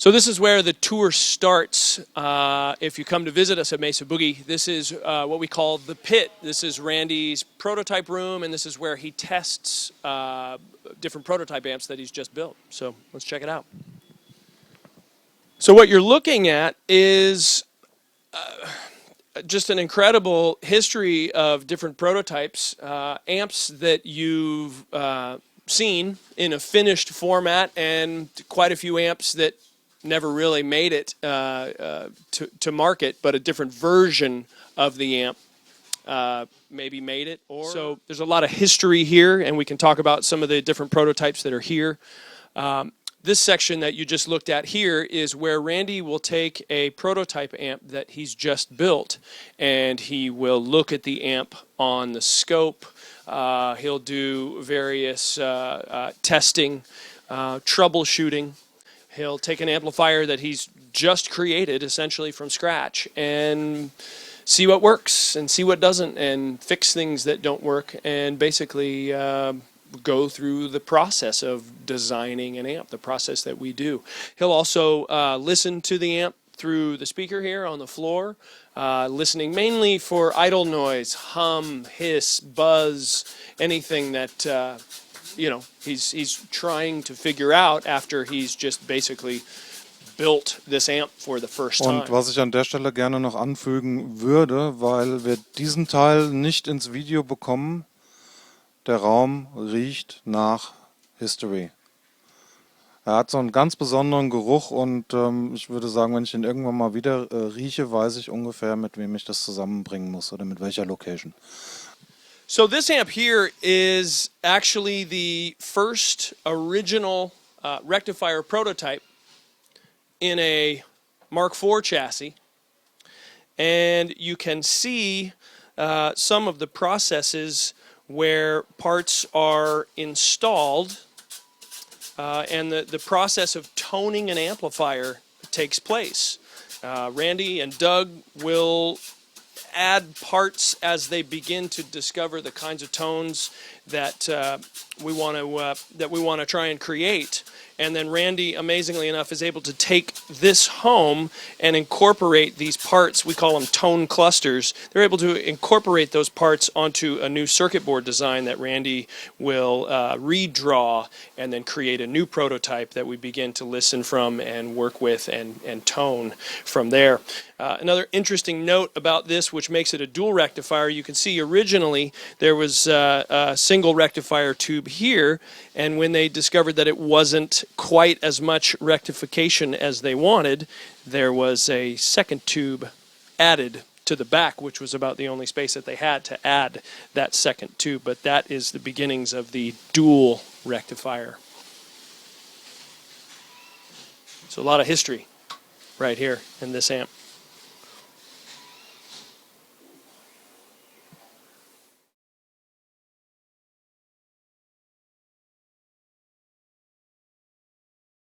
So this is where the tour starts. If you come to visit us at MESA Boogie, this is what we call the pit. This is Randy's prototype room, and this is where he tests different prototype amps that he's just built. So let's check it out. So what you're looking at is just an incredible history of different prototypes, amps that you've seen in a finished format, and quite a few amps that never really made it to market, but a different version of the amp maybe made it. Or so there's a lot of history here, and we can talk about some of the different prototypes that are here. This section that you just looked at here is where Randy will take a prototype amp that he's just built, and he will look at the amp on the scope. He'll do various testing, troubleshooting. He'll take an amplifier that he's just created essentially from scratch and see what works and see what doesn't, and fix things that don't work, and basically go through the process of designing an amp, the process that we do. He'll also listen to the amp through the speaker here on the floor, listening mainly for idle noise, hum, hiss, buzz, anything that he's trying to figure out after he's just basically built this amp for the first time. Und was ich an der Stelle gerne noch anfügen würde, weil wir diesen Teil nicht ins Video bekommen, der Raum riecht nach History. Er hat so einen ganz besonderen Geruch, und ich würde sagen, wenn ich ihn irgendwann mal wieder rieche, weiß ich ungefähr, mit wem ich das zusammenbringen muss oder mit welcher Location. So this amp here is actually the first original rectifier prototype in a Mark IV chassis, and you can see some of the processes where parts are installed, and the process of toning an amplifier takes place. Randy and Doug will add parts as they begin to discover the kinds of tones that we want to try and create. And then Randy, amazingly enough, is able to take this home and incorporate these parts. We call them tone clusters. They're able to incorporate those parts onto a new circuit board design that Randy will redraw, and then create a new prototype that we begin to listen from and work with and tone from there. Another interesting note about this, which makes it a dual rectifier, you can see originally there was a single rectifier tube here, and when they discovered that it wasn't quite as much rectification as they wanted, there was a second tube added to the back, which was about the only space that they had to add that second tube. But that is the beginnings of the dual rectifier. So a lot of history right here in this amp.